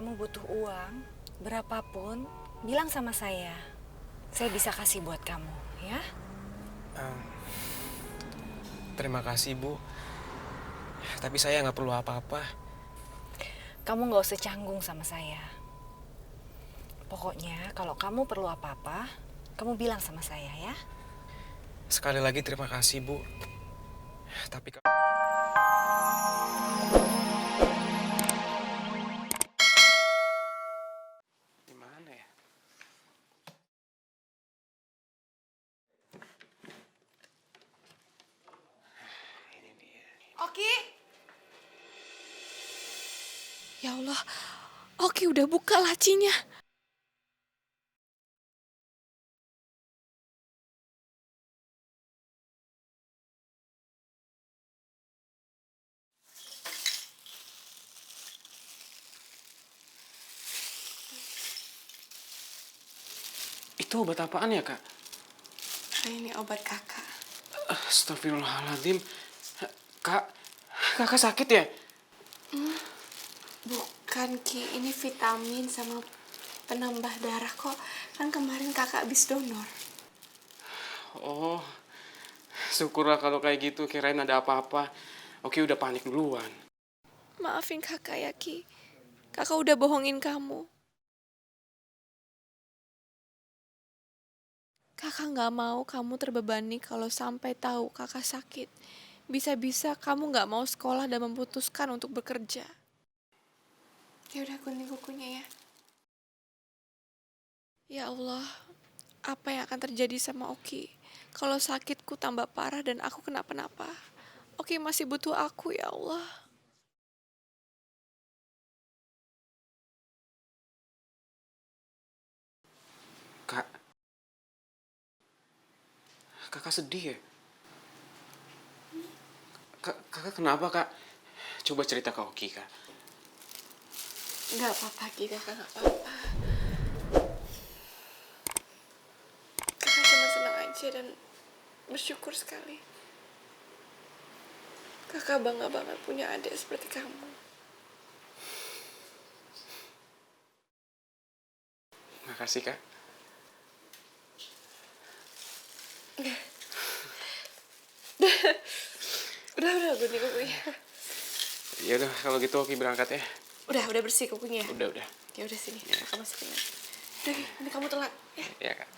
kamu butuh uang, berapapun, bilang sama saya. Saya bisa kasih buat kamu, ya? Em, Terima kasih, Bu. Tapi saya nggak perlu apa-apa. Kamu nggak usah canggung sama saya. Pokoknya kalau kamu perlu apa-apa, kamu bilang sama saya, ya? Sekali lagi terima kasih, Bu. Tapi di mana ya? Ini dia. Oki? Ya Allah, Oki udah buka lacinya. Itu obat apaan ya, Kak? Ini obat kakak. Astagfirullahaladzim. Kak, kakak sakit ya? Bukan Ki, ini vitamin sama penambah darah kok. Kan kemarin kakak habis donor. Oh, syukurlah kalau kayak gitu. Kirain ada apa-apa. Oke, udah panik duluan. Maafin kakak ya Ki. Kakak udah bohongin kamu. Kakak gak mau kamu terbebani kalau sampai tahu kakak sakit. Bisa-bisa kamu gak mau sekolah dan memutuskan untuk bekerja. Ya udah gunting kukunya ya. Ya Allah, apa yang akan terjadi sama Oki kalau sakitku tambah parah dan aku kenapa-napa? Oki masih butuh aku ya Allah. Kak, kakak sedih ya? Kakak kenapa, Kak? Coba cerita ke Oki, Kak. Gak apa-apa Ki, kakak gak apa-apa. Kakak cuma senang aja dan bersyukur sekali. Kakak bangga banget punya adik seperti kamu. Makasih, Kak. Udah gunting kukunya. Ya udah, kalau gitu Oki berangkat ya. Udah bersih kukunya. Udah. Ya udah sini, kakak masukin aja. Udah, ini kamu telat. Ya. Ya, Kak.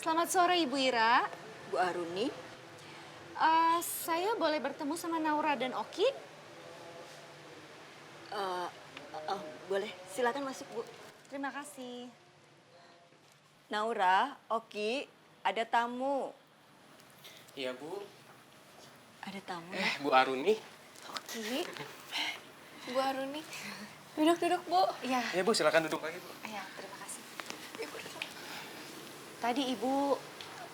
Selamat sore, Ibu Ira. Bu Aruni, Saya boleh bertemu sama Naura dan Oki? boleh silakan masuk Bu. Terima kasih. Naura, Oki, ada tamu. Iya, Bu. Ada tamu ya? Bu Aruni. Oki. Bu Aruni. Duduk, Bu. Iya, Ya, Bu, silakan duduk lagi, Bu. iya, terima kasih. Ibu duduk. Tadi Ibu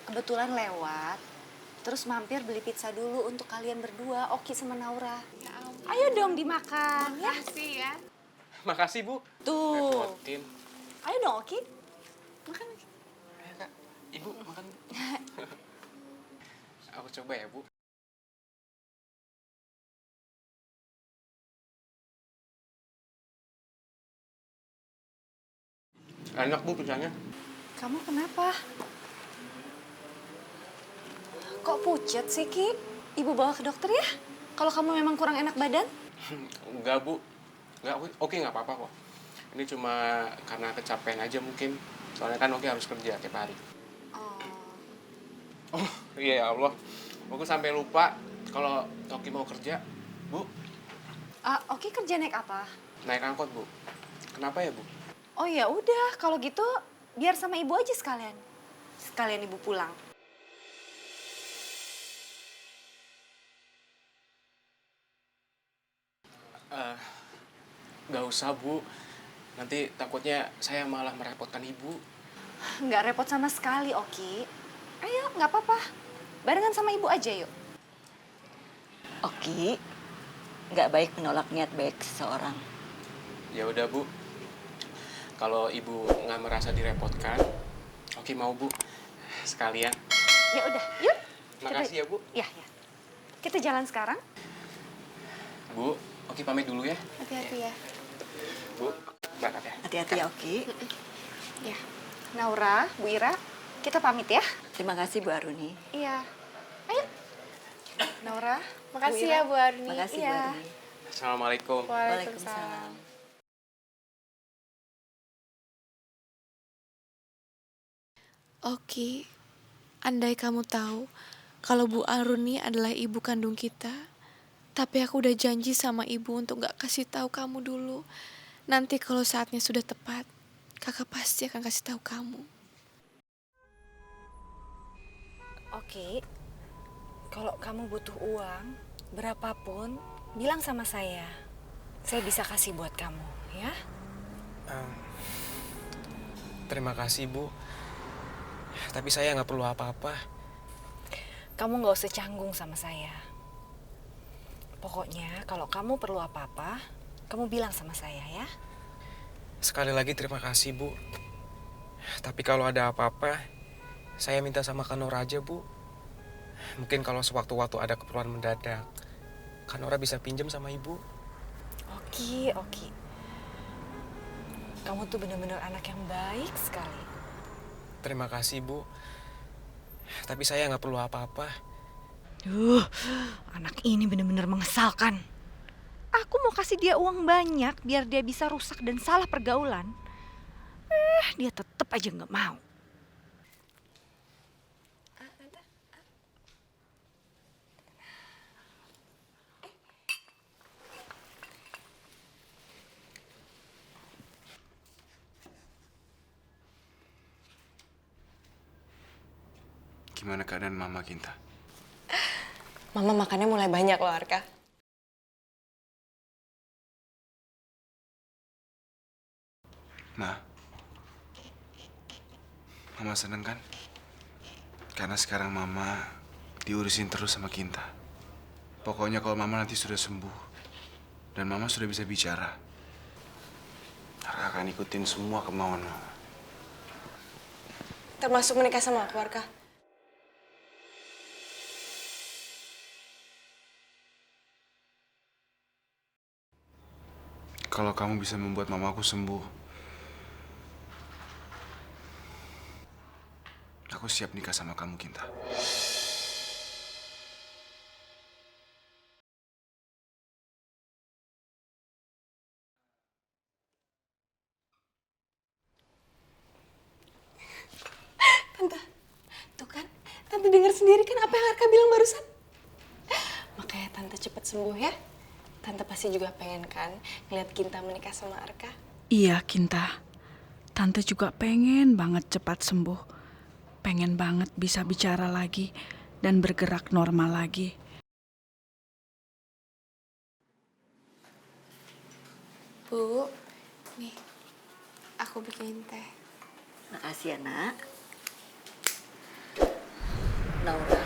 kebetulan lewat, terus mampir beli pizza dulu untuk kalian berdua, Oki sama Naura. Ya ampun. Ayo dong dimakan, ya. Makasih ya. Makasih, Bu. Tuh. Repotin. Ayo dong, Oki. Makan. Ayo, Kak. Ibu, makan. Aku coba ya, Bu. Enak, Bu, pizzanya. Kamu kenapa? Kok pucet sih, Ki? Ibu bawa ke dokter ya? Kalau kamu memang kurang enak badan? Enggak, Bu. Enggak, Oki nggak apa-apa kok. Ini cuma karena kecapean aja mungkin. Soalnya kan Oki harus kerja tiap hari. Oh. Oh, iya ya Allah. Aku sampai lupa kalau Oki mau kerja. Bu, Oki kerja naik apa? naik angkot, Bu. Kenapa ya, Bu? Oh ya udah, kalau gitu biar sama ibu aja sekalian. Sekalian ibu pulang. Nggak usah, Bu. Nanti takutnya saya malah merepotkan Ibu. Nggak repot sama sekali, Oki. Ayo, nggak apa-apa. Barengan sama ibu aja yuk. Oki, nggak baik menolak niat baik seseorang. Ya udah Bu, kalau Ibu nggak merasa direpotkan, oke mau Bu, sekalian. Ya udah, yuk. Makasih ya Bu. Ya, ya. Kita jalan sekarang. Bu, oke pamit dulu ya. Hati-hati ya. Bu, berangkat ya. Hati-hati ya, Oki. Ya. Naura, Bu Ira, kita pamit ya. Terima kasih Bu Aruni. Iya. Ayo. Naura, Makasih Bu Ira. ya Bu Aruni. Makasih Bu Iya. Aruni. Assalamualaikum. Waalaikumsalam. Oki, andai kamu tahu kalau Bu Aruni adalah ibu kandung kita, tapi aku udah janji sama ibu untuk gak kasih tahu kamu dulu. Nanti kalau saatnya sudah tepat, kakak pasti akan kasih tahu kamu. Oke, kalau kamu butuh uang, berapapun, bilang sama saya. Saya bisa kasih buat kamu, ya. Terima kasih Bu, tapi saya nggak perlu apa-apa. Kamu nggak usah canggung sama saya. Pokoknya kalau kamu perlu apa-apa, kamu bilang sama saya ya. Sekali lagi terima kasih Bu. Tapi kalau ada apa-apa, saya minta sama Kanora aja Bu. Mungkin kalau sewaktu-waktu ada keperluan mendadak, Kanora bisa pinjam sama Ibu. Oke, oke. Kamu tuh bener-bener anak yang baik sekali. Terima kasih Bu, tapi saya nggak perlu apa-apa. Anak ini bener-bener mengesalkan. Aku mau kasih dia uang banyak biar dia bisa rusak dan salah pergaulan. Dia tetap aja nggak mau. Gimana keadaan Mama Kinta? Mama makannya mulai banyak loh, Arka. Ma, Mama seneng kan? Karena sekarang Mama diurusin terus sama Kinta. Pokoknya kalau Mama nanti sudah sembuh dan Mama sudah bisa bicara, Arka akan ikutin semua kemauan Mama. Termasuk menikah sama aku, Arka. Kalau kamu bisa membuat mamaku sembuh, aku siap nikah sama kamu, Kinta. Tante, tuh kan. Tante dengar sendiri kan apa yang Arka bilang barusan? Makanya Tante cepet sembuh ya. Tante pasti juga pengen kan ngeliat Kinta menikah sama Arka. Iya, Kinta. Tante juga pengen banget cepat sembuh. Pengen banget bisa bicara lagi dan bergerak normal lagi. Bu, nih, aku bikin teh. Makasih ya, Nak. Naura,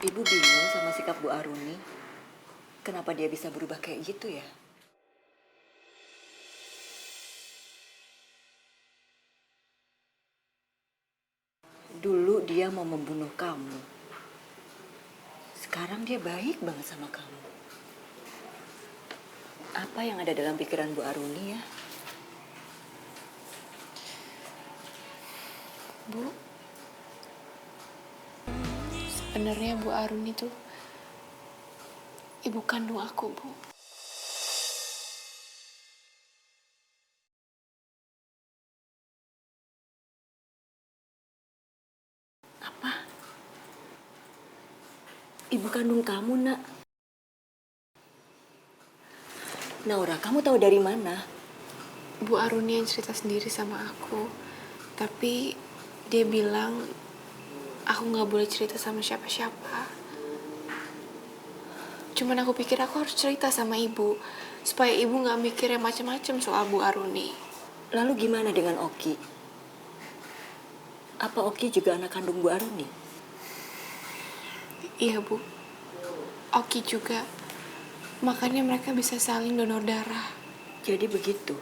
Ibu bingung sama sikap Bu Aruni. Kenapa dia bisa berubah kayak gitu ya? Dulu dia mau membunuh kamu. Sekarang dia baik banget sama kamu. Apa yang ada dalam pikiran Bu Aruni ya? Bu, sebenarnya Bu Aruni tuh ibu kandung aku, Bu. Apa? Ibu kandung kamu, Nak. Naura, kamu tahu dari mana? Bu Aruni yang cerita sendiri sama aku. Tapi dia bilang aku nggak boleh cerita sama siapa-siapa. Cuman aku pikir aku harus cerita sama ibu supaya ibu nggak mikirnya macam-macam soal Bu Aruni. Lalu gimana dengan Oki? Apa Oki juga anak kandung Bu Aruni? Iya, Bu. Oki juga. Makanya mereka bisa saling donor darah. Jadi begitu.